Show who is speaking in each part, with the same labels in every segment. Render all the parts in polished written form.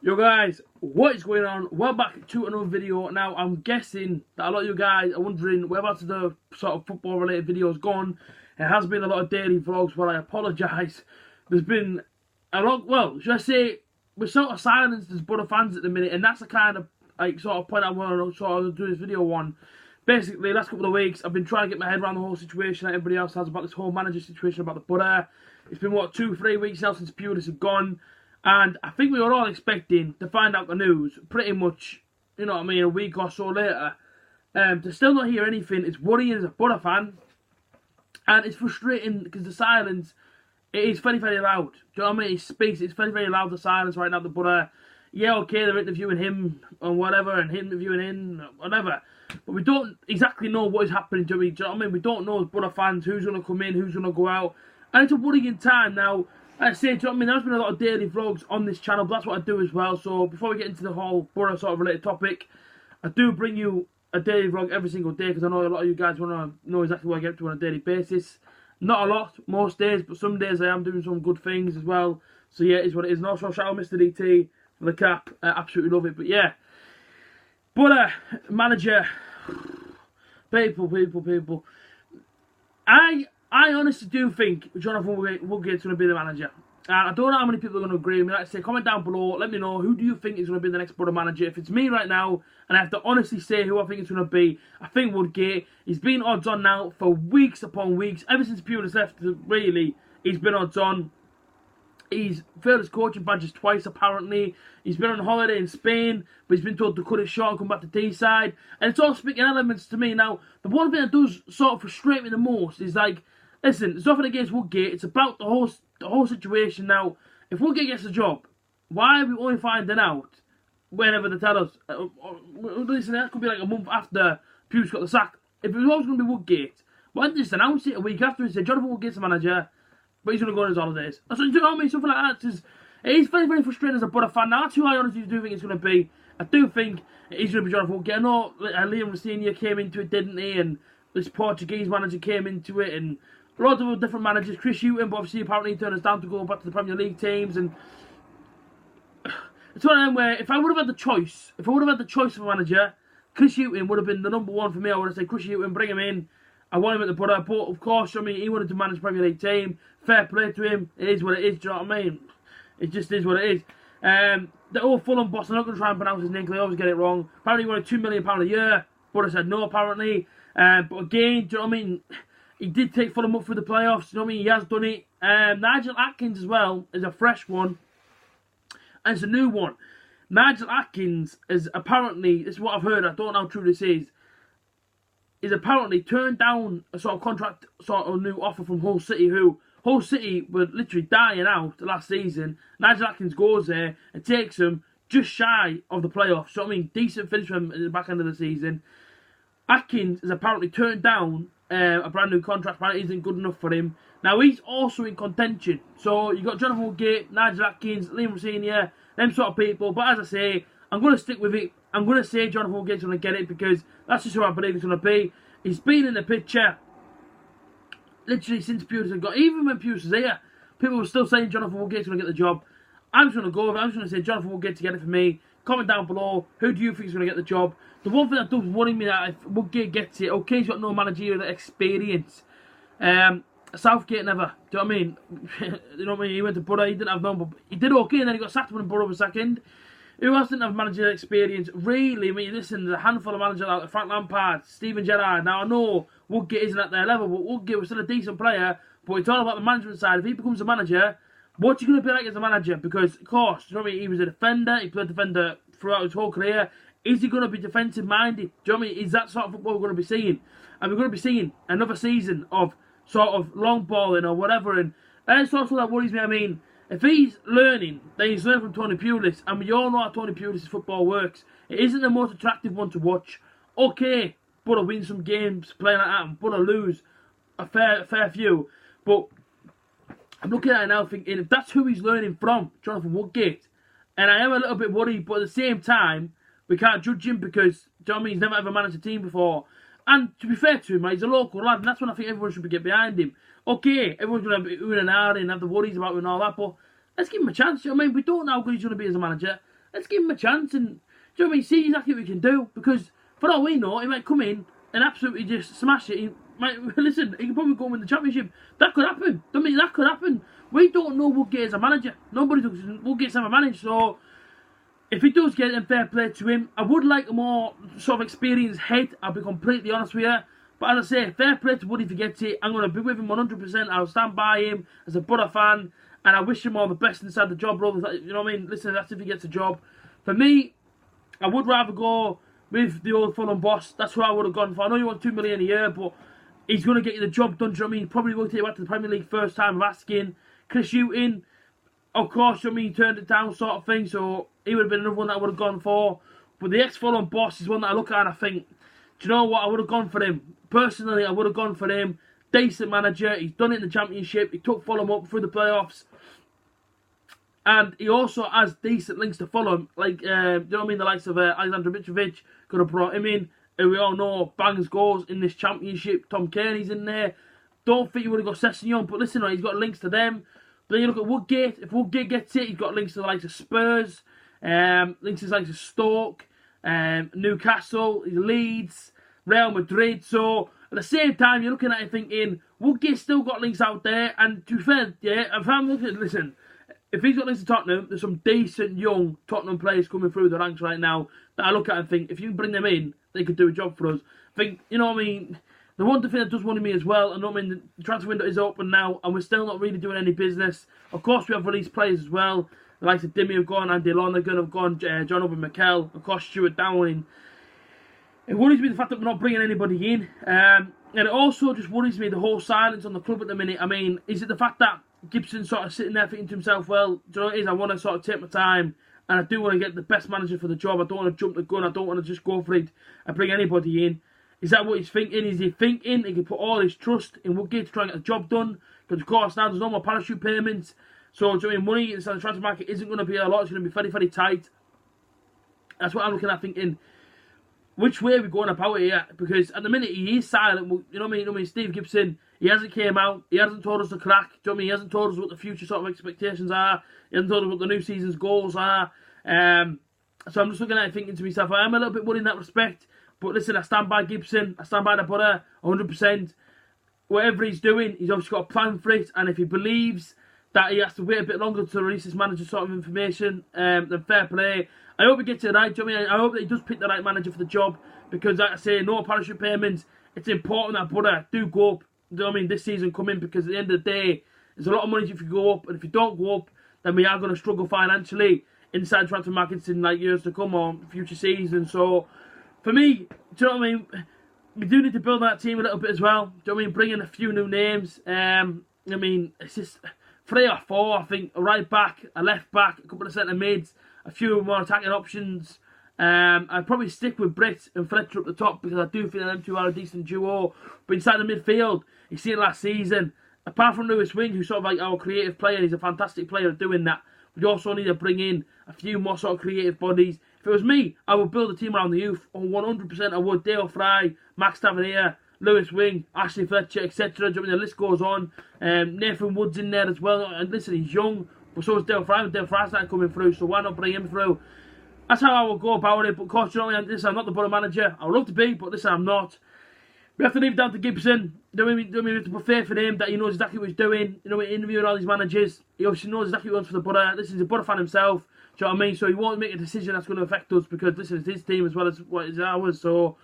Speaker 1: Yo guys, what is going on? Welcome back to another video. Now, I'm guessing that a lot of you guys are wondering whereabouts the sort of football related videos gone. It has been a lot of daily vlogs, but I apologise. There's been a lot, well, should I say, we're sort of silenced as Boro fans at the minute, and that's the kind of sort of point I want to sort of do this video on. Basically, last couple of weeks, I've been trying to get my head around the whole situation that everybody else has about this whole manager situation about the Boro. It's been, what, 2-3 weeks now since Pulis had gone. And I think we were all expecting to find out the news pretty much, you know what I mean, a week or so later. To still not hear anything, it's worrying as a Boro fan. And it's frustrating because the silence, it is very, very loud. Do you know what I mean? It's very, very loud, the silence right now, the Boro. Yeah, okay, they're interviewing him and whatever, and him interviewing him, whatever. But we don't exactly know what is happening to me. Do you know what I mean? We don't know as Boro fans who's going to come in, who's going to go out. And it's a worrying time now. I say, do you know what I mean? There's been a lot of daily vlogs on this channel, but that's what I do as well. So before we get into the whole Boro sort of related topic, I do bring you a daily vlog every single day because I know a lot of you guys want to know exactly what I get up to on a daily basis. Not a lot, most days, but some days I am doing some good things as well. So yeah, it's what it is. And also shout out Mr. DT for the cap. I absolutely love it. But yeah, Boro manager, people. I honestly do think Jonathan Woodgate's going to be the manager. And I don't know how many people are going to agree with me. Like I say, comment down below. Let me know, who do you think is going to be the next Boro manager? If it's me right now, and I have to honestly say who I think it's going to be, I think Woodgate. He's been odds on now for weeks upon weeks. Ever since Pulis left, really, he's been odds on. He's failed his coaching badges twice, apparently. He's been on holiday in Spain, but he's been told to cut it short and come back to Teesside. And it's all speaking elements to me. Now, the one thing that does sort of frustrate me the most is, like, listen, it's nothing against Woodgate. It's about the whole situation now. If Woodgate gets the job, why are we only finding out whenever they tell us? Listen, that could be like a month after Pulis got the sack. If it was always going to be Woodgate, why didn't they just announce it a week after and say, Jonathan Woodgate's the manager, but he's going to go on his holidays? That's what, you know what I mean? Something like that. It is very, very frustrating as a Boro fan. Now, that's who I honestly do think it's going to be. I do think he's going to be Jonathan Woodgate. I know Liam Rosenior came into it, didn't he? And this Portuguese manager came into it, and lots of different managers. Chris Hughton, but obviously apparently he turned us down to go back to the Premier League teams. And it's one of them where if I would have had the choice, of a manager, Chris Hughton would have been the number one for me. I would have said, Chris Hughton, bring him in. I want him at the Boro. But of course, I mean, he wanted to manage the Premier League team. Fair play to him. It is what it is. Do you know what I mean? It just is what it is. The old Fulham boss, I'm not going to try and pronounce his name because I always get it wrong. Apparently he wanted £2 million a year. Boro said no, apparently. But again, do you know what I mean? He did take Fulham up through the playoffs. You know what I mean? He has done it. Nigel Atkins as well is a fresh one. And it's a new one. Nigel Atkins is apparently, this is what I've heard, I don't know how true this is apparently turned down a sort of contract, sort of new offer from Hull City, who Hull City were literally dying out last season. Nigel Atkins goes there and takes them just shy of the playoffs. So I mean, decent finish for him at the back end of the season. Atkins has apparently turned down a brand new contract. Apparently isn't good enough for him. Now he's also in contention. So you got Jonathan Woodgate, Nigel Atkins, Liam Rosenior, them sort of people. But as I say, I'm going to stick with it. I'm going to say Jonathan Woodgate's going to get it because that's just who I believe it's going to be. He's been in the picture literally since Pulis had got. Even when Pulis was here, people were still saying Jonathan Woodgate's going to get the job. I'm just going to go over it. I'm just going to say Jonathan Woodgate to get it for me. Comment down below. Who do you think is going to get the job? The one thing that does worry me that if Woodgate gets it, okay, he's got no managerial experience. Southgate never. Do you know what I mean? You know what I mean? He went to Boro, he didn't have none, but he did okay, and then he got sacked when Boro was second. Who else didn't have managerial experience? Really, I mean, listen, there's a handful of managers like Frank Lampard, Steven Gerrard. Now, I know Woodgate isn't at their level, but Woodgate was still a decent player. But it's all about the management side. If he becomes a manager, what's he going to be like as a manager? Because, of course, you know what I mean? He was a defender. He played defender throughout his whole career. Is he going to be defensive-minded? Do you know what I mean? Is that sort of football we're going to be seeing? And we're going to be seeing another season of sort of long balling or whatever. And that's also that worries me. I mean, if he's learning, then he's learning from Tony Pulis. And we all know how Tony Pulis' football works. It isn't the most attractive one to watch. Okay, Boro win some games playing like that and Boro lose a fair few. But I'm looking at it now thinking, if that's who he's learning from, Jonathan Woodgate, and I am a little bit worried, but at the same time, we can't judge him because, do you know what I mean, he's never ever managed a team before. And to be fair to him, he's a local lad, and that's when I think everyone should get behind him. Okay, everyone's going to be oohing and ahhing and have the worries about him and all that, but let's give him a chance. You know what I mean? We don't know how good he's going to be as a manager. let's give him a chance and, do you know what I mean, see exactly what we can do. Because for all we know, he might come in and absolutely just smash it. He might, listen, he can probably go and win the championship. That could happen. I mean, that could happen. We don't know Woodgate as a manager. Nobody does. Woodgate's never managed, so if he does get it, then fair play to him. I would like a more sort of experienced head, I'll be completely honest with you. But as I say, fair play to Woody if he gets it. I'm going to be with him 100%. I'll stand by him as a Boro fan. And I wish him all the best inside the job role. You know what I mean? Listen, that's if he gets a job. For me, I would rather go with the old Fulham boss. That's who I would have gone for. I know you want $2 million a year, but he's going to get you the job done. Do you know what I mean? Probably will take you back to the Premier League first time of asking. Chris Hughton, of course, you know what I mean, turned it down sort of thing. So he would have been another one that I would have gone for. But the ex-Fulham boss is one that I look at and I think, do you know what? I would have gone for him. Personally, I would have gone for him. Decent manager. He's done it in the Championship. He took Fulham up through the playoffs. And he also has decent links to Fulham. Like, you know what I mean? The likes of Alexander Mitrovic could have brought him in. Who we all know bangs goals in this Championship. Tom Kearney's in there. Don't think he would have got Sessegnon. But listen, he's got links to them. But then you look at Woodgate. If Woodgate gets it, he's got links to the likes of Spurs. Links to the likes of Stoke. Newcastle. Leeds. Real Madrid. So at the same time, you're looking at it thinking, Woodgate's still got links out there. And to be fair, yeah, if I'm looking at, listen, if he's got links to Tottenham, there's some decent young Tottenham players coming through the ranks right now that I look at and think, if you bring them in, they could do a job for us. I think, you know what I mean, the one thing that does worry me as well, I know, I mean, the transfer window is open now, and we're still not really doing any business. Of course, we have released players as well. The likes of Dimmy have gone, Andy Lonergan have gone, John Obi Mikel, of course, Stuart Downing. It worries me the fact that we're not bringing anybody in. And it also just worries me the whole silence on the club at the minute. I mean, is it the fact that Gibson's sort of sitting there thinking to himself, well, do you know what it is? I want to sort of take my time and I do want to get the best manager for the job. I don't want to jump the gun. I don't want to just go for it and bring anybody in. Is that what he's thinking? Is he thinking he can put all his trust in Woodgate to try and get the job done? Because, of course, now there's no more parachute payments. So, do you know what I mean? Money inside the transfer market isn't going to be a lot. It's going to be very, very tight. That's what I'm looking at, thinking, which way are we going about it here? Because at the minute he is silent. You know what I mean? You know what I mean? Steve Gibson, he hasn't came out. He hasn't told us the crack. Do you know what I mean? He hasn't told us what the future sort of expectations are. He hasn't told us what the new season's goals are. So I'm just looking at it thinking to myself, I am a little bit worried in that respect. But listen, I stand by Gibson. I stand by the Boro 100%. Whatever he's doing, he's obviously got a plan for it. And if he believes that he has to wait a bit longer to release his manager sort of information, then fair play. I hope he gets it right. Do you know what I mean? I hope that he does pick the right manager for the job. Because, like I say, no parachute payments. It's important that Boro do go up. Do you know what I mean? This season come in, because at the end of the day, there's a lot of money if you go up. And if you don't go up, then we are going to struggle financially inside transfer markets in like years to come or future seasons. So, for me, do you know what I mean? We do need to build that team a little bit as well. Do you know what I mean? Bring in a few new names. I mean, it's just 3 or 4, I think. A right back, a left back, a couple of centre mids, a few more attacking options. I'd probably stick with Britt and Fletcher up the top, because I do feel them two are a decent duo. But inside the midfield, you see it last season, apart from Lewis Wing, who's sort of like our creative player, he's a fantastic player at doing that. We also need to bring in a few more sort of creative bodies. If it was me, I would build a team around the youth. 100% I would. Dale Fry, Max Tavernier, Lewis Wing, Ashley Fletcher, etc. The list goes on. Nathan Wood's in there as well. And listen, he's young, but so is Dale Fry. Dale Fry's not coming through, so why not bring him through? That's how I would go about it. But of course, you know, listen, I'm not the Boro manager. I would love to be, but listen, I'm not. We have to leave it down to Gibson. We have to put faith in him that he knows exactly what he's doing. You know, we're interviewing all these managers. He obviously knows exactly what he wants for the Boro. Listen, he's a Boro fan himself. Do you know what I mean? So he won't make a decision that's going to affect us, because listen, it's his team as well as what is ours. So,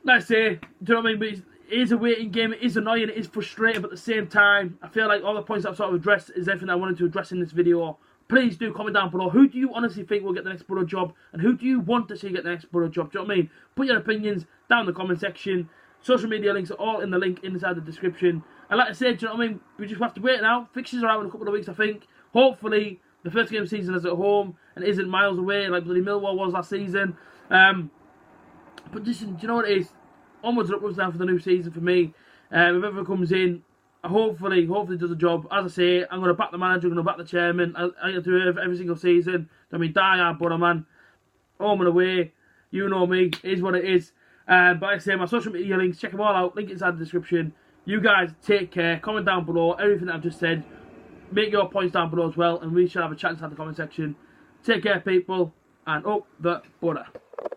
Speaker 1: like I say, do you know what I mean? But it is a waiting game. It is annoying. It is frustrating. But at the same time, I feel like all the points I've sort of addressed is everything I wanted to address in this video. Please do comment down below. Who do you honestly think will get the next Boro job? And who do you want to see get the next Boro job? Do you know what I mean? Put your opinions down in the comment section. Social media links are all in the link inside the description. And like I said, do you know what I mean? We just have to wait now. Fixtures are out in a couple of weeks, I think. Hopefully, the first game of the season is at home and isn't miles away like bloody Millwall was last season. But listen, do you know what it is? Onwards and upwards now for the new season for me. Whoever comes in, hopefully does a job. As I say, I'm going to back the manager, I'm going to back the chairman. I do it every single season. I mean, die hard Boro, man. Home and away. You know me. It is what it is. But like I say, my social media links, check them all out. Link inside the description. You guys take care. Comment down below everything that I've just said. Make your points down below as well. And we shall have a chat inside the comment section. Take care, people, and up the Boro.